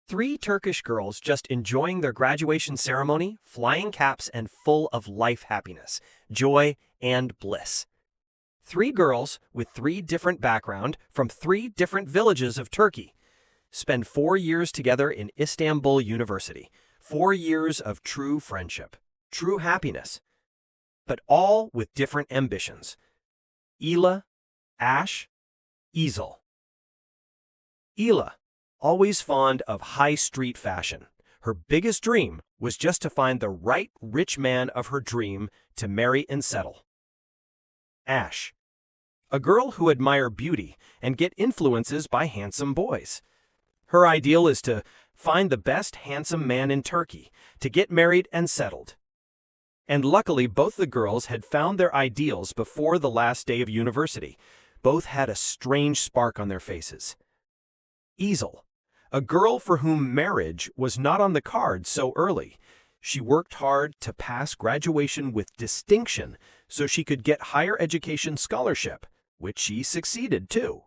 Three Turkish girls just enjoying their graduation ceremony, flying caps and full of life happiness, joy, and bliss. Three girls with three different backgrounds from three different villages of Turkey spend 4 years together in Istanbul University. 4 years of true friendship, true happiness, but all with different ambitions. Ela, Ash, Ezel. Ela, always fond of high street fashion. Her biggest dream was just to find the right rich man of her dream to marry and settle. Ash, a girl who admire beauty and get influences by handsome boys. Her ideal is to find the best handsome man in Turkey, to get married and settled. And luckily, both the girls had found their ideals before the last day of university. Both had a strange spark on their faces. Ezel, a girl for whom marriage was not on the cards so early. She worked hard to pass graduation with distinction so she could get higher education scholarship, which she succeeded too.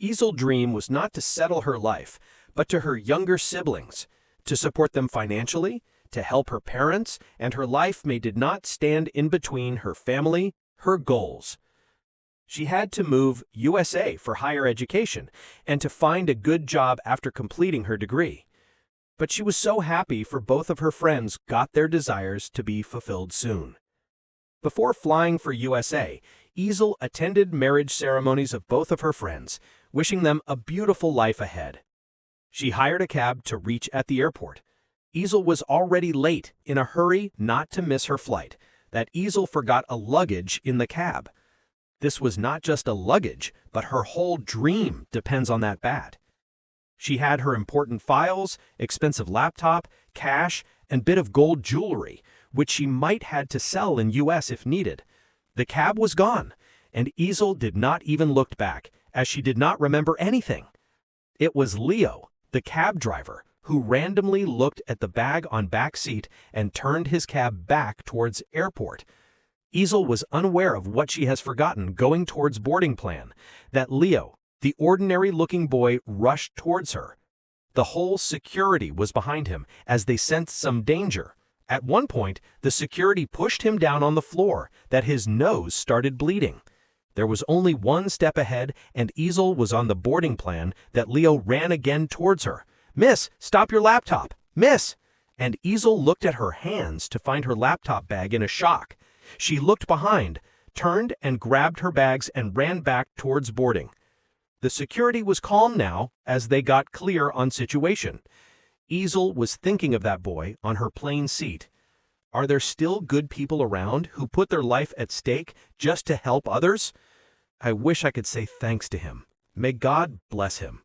Ezel's dream was not to settle her life, but to her younger siblings, to support them financially, to help her parents, and her life did not stand in between her family, her goals. She had to move USA for higher education and to find a good job after completing her degree. But she was so happy for both of her friends got their desires to be fulfilled soon. Before flying for USA, Ezel attended marriage ceremonies of both of her friends, wishing them a beautiful life ahead. She hired a cab to reach at the airport. Ezel was already late, in a hurry not to miss her flight, that Ezel forgot a luggage in the cab. This was not just a luggage, but her whole dream depends on that bag. She had her important files, expensive laptop, cash, and bit of gold jewelry, which she might had to sell in US if needed. The cab was gone, and Ezel did not even look back, as she did not remember anything. It was Leo, the cab driver, who randomly looked at the bag on back seat and turned his cab back towards airport. Ezel was unaware of what she has forgotten going towards boarding plan, that Leo, the ordinary-looking boy, rushed towards her. The whole security was behind him as they sensed some danger. At one point, the security pushed him down on the floor, that his nose started bleeding. There was only one step ahead, and Ezel was on the boarding plan that Leo ran again towards her. "Miss, stop your laptop! Miss!" And Ezel looked at her hands to find her laptop bag in a shock. She looked behind, turned and grabbed her bags and ran back towards boarding. The security was calm now as they got clear on situation. Ezel was thinking of that boy on her plane seat. Are there still good people around who put their life at stake just to help others? I wish I could say thanks to him. May God bless him.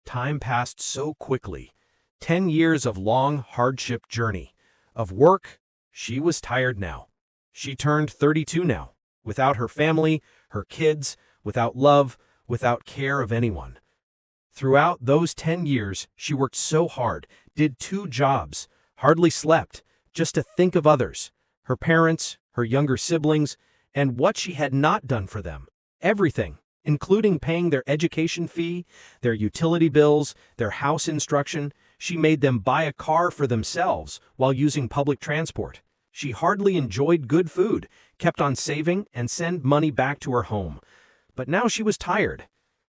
Time passed so quickly. 10 years of long hardship journey. Of work, she was tired now. She turned 32 now, without her family, her kids, without love, without care of anyone. Throughout those 10 years, she worked so hard, did 2 jobs, hardly slept, just to think of others, her parents, her younger siblings, and what she had not done for them. Everything, including paying their education fee, their utility bills, their house instruction. She made them buy a car for themselves while using public transport. She hardly enjoyed good food, kept on saving, and sent money back to her home. But now she was tired.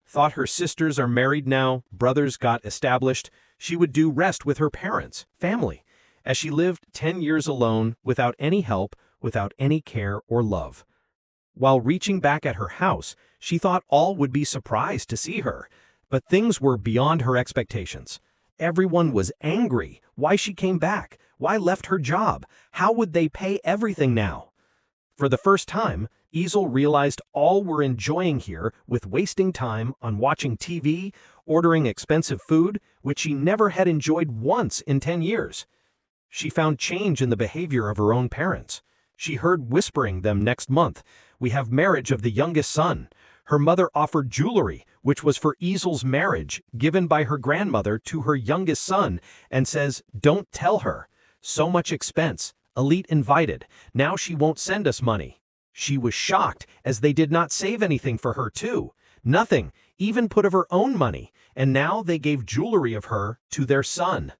Thought her sisters are married now, brothers got established. She would do rest with her parents, family, as she lived 10 years alone, without any help, without any care or love. While reaching back at her house, she thought all would be surprised to see her, but things were beyond her expectations. Everyone was angry. Why she came back? Why left her job? How would they pay everything now? For the first time, Ezel realized all were enjoying here with wasting time on watching TV, ordering expensive food, which she never had enjoyed once in 10 years. She found change in the behavior of her own parents. She heard whispering them next month, "We have marriage of the youngest son." Her mother offered jewelry, which was for Ezel's marriage, given by her grandmother to her youngest son, and says, "Don't tell her. So much expense. Elite invited. Now she won't send us money." She was shocked, as they did not save anything for her too. Nothing, even put of her own money, and now they gave jewelry of her to their son.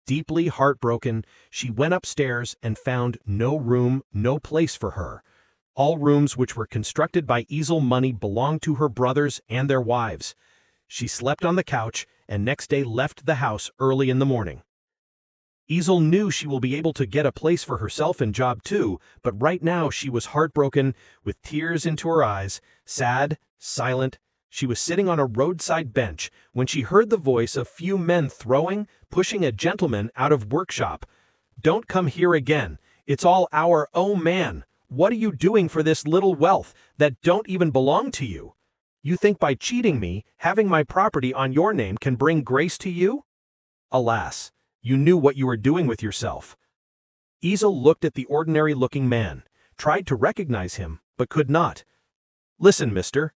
Deeply heartbroken, she went upstairs and found no room, no place for her. All rooms which were constructed by Easel money belonged to her brothers and their wives. She slept on the couch and next day left the house early in the morning. Easel knew she will be able to get a place for herself and job too, but right now she was heartbroken, with tears into her eyes, sad, silent. She was sitting on a roadside bench when she heard the voice of few men pushing a gentleman out of workshop. "Don't come here again. It's all our own man. What are you doing for this little wealth that don't even belong to you? You think by cheating me, having my property on your name can bring grace to you? Alas, you knew what you were doing with yourself." Easel looked at the ordinary-looking man, tried to recognize him, but could not. "Listen, mister.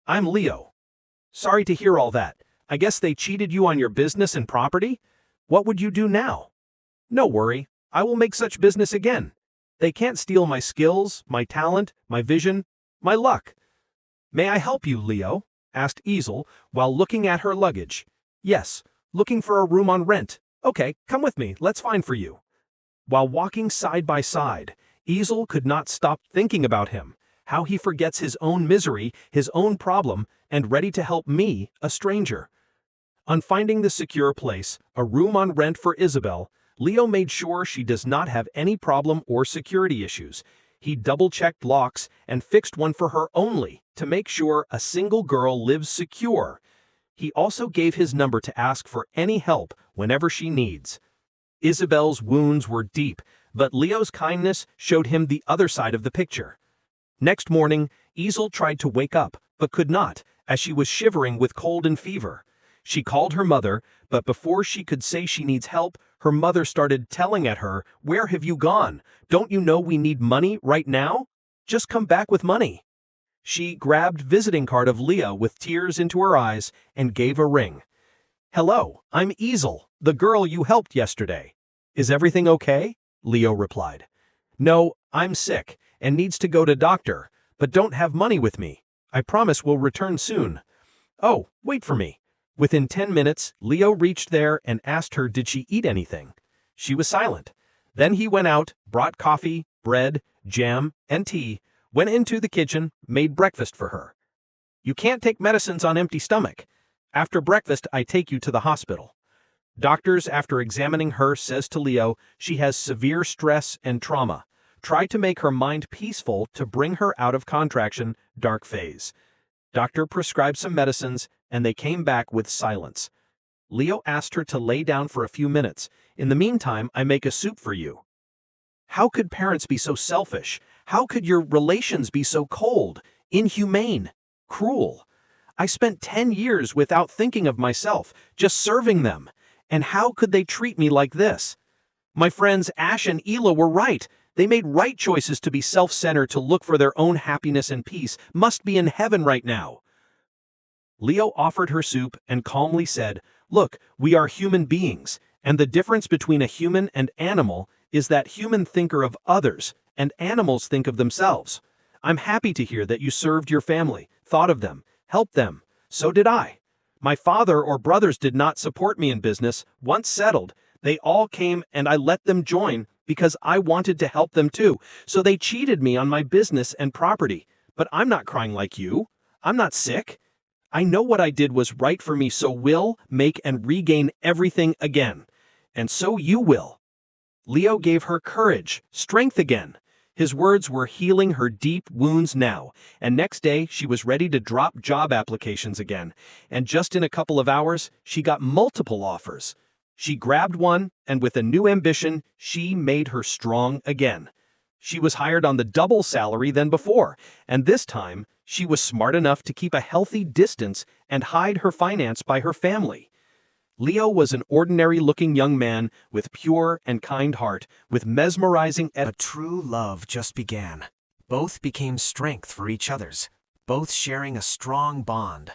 I'm Leo. Sorry to hear all that. I guess they cheated you on your business and property? What would you do now?" "No worry. I will make such business again. They can't steal my skills, my talent, my vision, my luck." "May I help you, Leo?" asked Easel while looking at her luggage. "Yes, looking for a room on rent. Okay, come with me, let's find for you." While walking side by side, Easel could not stop thinking about him, how he forgets his own misery, his own problem, and ready to help me, a stranger. On finding the secure place, a room on rent for Isabel, Leo made sure she does not have any problem or security issues. He double-checked locks and fixed one for her only to make sure a single girl lives secure. He also gave his number to ask for any help whenever she needs. Isabel's wounds were deep, but Leo's kindness showed him the other side of the picture. Next morning, Easel tried to wake up, but could not, as she was shivering with cold and fever. She called her mother, but before she could say she needs help, her mother started telling at her, "Where have you gone? Don't you know we need money right now? Just come back with money." She grabbed visiting card of Leo with tears into her eyes and gave a ring. "Hello, I'm Easel, the girl you helped yesterday. Is everything okay?" Leo replied. "No, I'm sick and needs to go to doctor, but don't have money with me. I promise we'll return soon." "Oh, wait for me." Within 10 minutes, Leo reached there and asked her did she eat anything. She was silent. Then he went out, brought coffee, bread, jam, and tea, went into the kitchen, made breakfast for her. "You can't take medicines on empty stomach. After breakfast, I take you to the hospital." Doctors, after examining her, says to Leo she has severe stress and trauma. Try to make her mind peaceful to bring her out of contraction, dark phase. Doctor prescribed some medicines, and they came back with silence. Leo asked her to lay down for a few minutes. "In the meantime, I make a soup for you." How could parents be so selfish? How could your relations be so cold, inhumane, cruel? I spent 10 years without thinking of myself, just serving them. And how could they treat me like this? My friends Ash and Ela were right. They made right choices to be self-centered, to look for their own happiness and peace, must be in heaven right now. Leo offered her soup and calmly said, "Look, we are human beings, and the difference between a human and animal is that humans think of others, and animals think of themselves. I'm happy to hear that you served your family, thought of them, helped them. So did I. My father or brothers did not support me in business. Once settled, they all came and I let them join because I wanted to help them too. So they cheated me on my business and property. But I'm not crying like you. I'm not sick. I know what I did was right for me, so will make and regain everything again. And so you will." Leo gave her courage, strength again. His words were healing her deep wounds now, and next day she was ready to drop job applications again. And just in a couple of hours, she got multiple offers. She grabbed one, and with a new ambition, she made her strong again. She was hired on the double salary than before, and this time, she was smart enough to keep a healthy distance and hide her finance by her family. Leo was an ordinary-looking young man with pure and kind heart, with mesmerizing. A true love just began. Both became strength for each other's, both sharing a strong bond,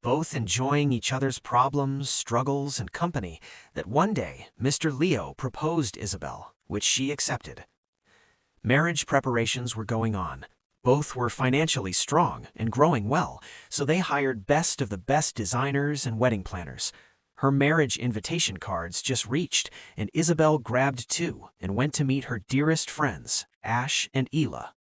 both enjoying each other's problems, struggles, and company, that one day Mr. Leo proposed Isabel, which she accepted. Marriage preparations were going on. Both were financially strong and growing well, so they hired best of the best designers and wedding planners. Her marriage invitation cards just reached, and Isabel grabbed two and went to meet her dearest friends, Ash and Ela.